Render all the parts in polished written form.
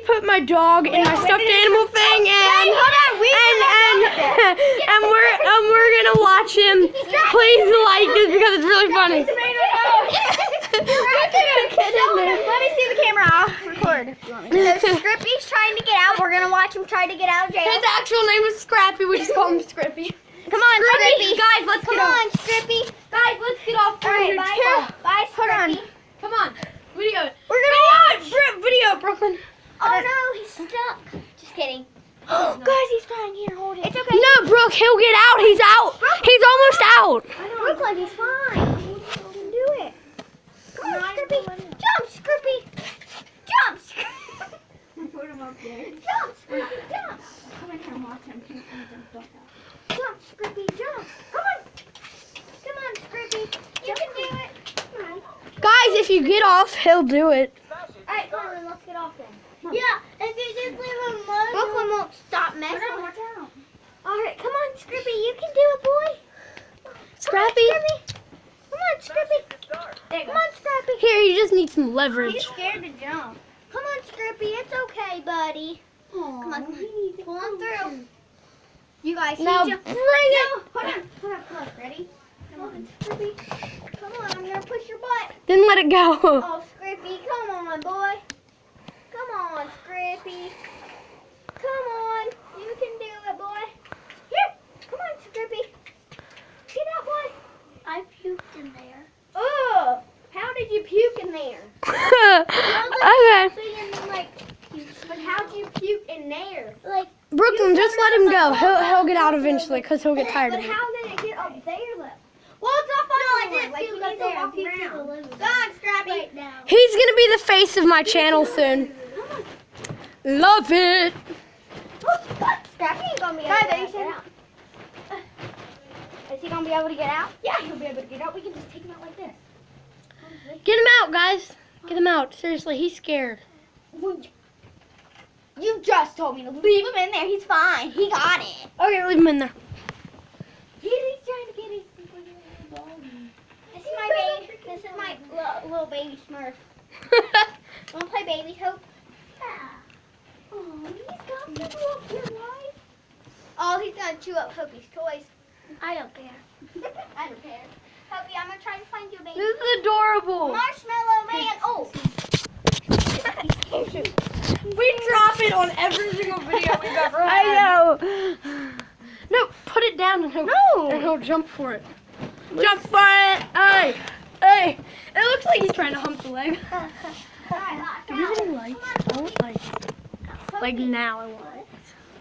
put my dog in my stuffed animal thing, and we're gonna watch him. Please like this because it's really funny. Let me see the camera. I'll record if you want me to. So Scrippy's trying to get out. We're gonna watch him try to get out of jail. His actual name is Scrappy. We just call him Scrippy. Come on, Scrippy. Guys, let's Come get on, off. Scrippy. Guys, let's get off. Alright, bye, Scrippy. Come on. Video. We're gonna Video, Brooklyn. Oh no, he's stuck. Just kidding. Guys, he's fine. Here, hold it. It's okay. No, Brooke, he'll get out. He's out. He's almost out. Brooklyn, he's fine. He can do it. Come on, Scrippy. Jump, Scrippy. Jump, Scrippy. Put him up there. Jump, Scrippy. Jump. Come in here and watch him. Jump, Scrippy. Jump. Come on. Come on, Scrippy. You can do it. Come on. Guys, if you get off, he'll do it. Alright, come on, let's get off then. Yeah, if you just leave him alone. Brooklyn won't stop messing. Watch out. Alright, come on, Scrippy. You can do it, boy. Scrappy. Come on, Scrippy. Come on, Scrappy. Here, you just need some leverage. He's scared to jump. Come on, Scrippy. It's okay, buddy. Come on. Pull him through. You guys, Now he bring jumped. it. Hold on. Ready? Come on, Scrippy. Come on, I'm going to push your butt. Then let it go. Oh, Scrippy, come on, boy. Come on, Scrippy. Come on. You can do it, boy. Here. Come on, Scrippy. Get out, boy. I puked in there. Oh, how did you puke in there? Okay. But how'd you puke in there? Like, Brooklyn, just let him go. He'll get out eventually because he'll get tired but of it. how did it get up there, though? Well, it's off on the floor. Like, you need to walk around. Go on, Scrappy. Right now. He's gonna be the face of my channel soon. Love it. Scrappy ain't gonna be able to get out. Is he gonna be able to get out? Yeah, he'll be able to get out. We can just take him out like this. Get him out, guys. Get him out. Seriously, he's scared. You just told me to leave him in there. He's fine. He got it. Okay, leave him in there. He's trying to get his ball. This is my baby. This is my little baby Smurf. Wanna play baby Hope? Yeah. Oh, he's comfortable up here, right? Oh, he's gonna chew up Hope's toys. I don't care. I don't care. Hope, I'm gonna try to find you a baby. This is adorable. Marshmallow Man. Oh. We drop it on every single video we've ever had. I know. No, put it down and he'll jump for it. Jump for it. Hey. Hey. It looks like he's trying to hump the leg. Do you have any lights? I want lights. Like now I want it.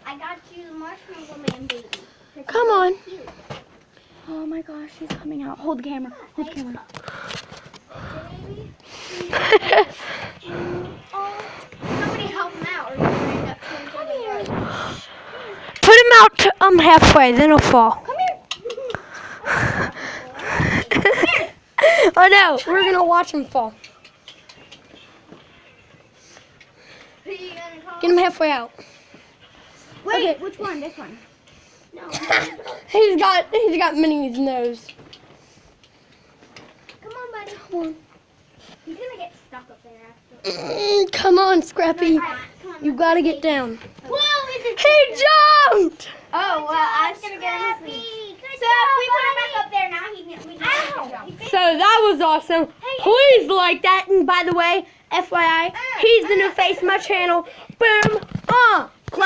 I got you the Marshmallow Man baby. Come on. Oh my gosh, he's coming out. Hold the camera. Hold the camera. Somebody help him out or he's gonna end up turning to the yard. Put him out halfway, then he'll fall. Come here. Oh no, we're gonna watch him fall. Who are you gonna call? Get him halfway out. Wait, Okay. which one? This one. No. He's got Minnie's nose. Come on, buddy. Come on. He's gonna get stuck up there after. Come on, Scrappy. Come on. You gotta get down. Whoa, is it? He jumped! Oh, well, I was gonna get him his knee. So if we put him back up there now, we can jump. So that was awesome. Please like that. And by the way, FYI, he's the new face of my channel. Boom.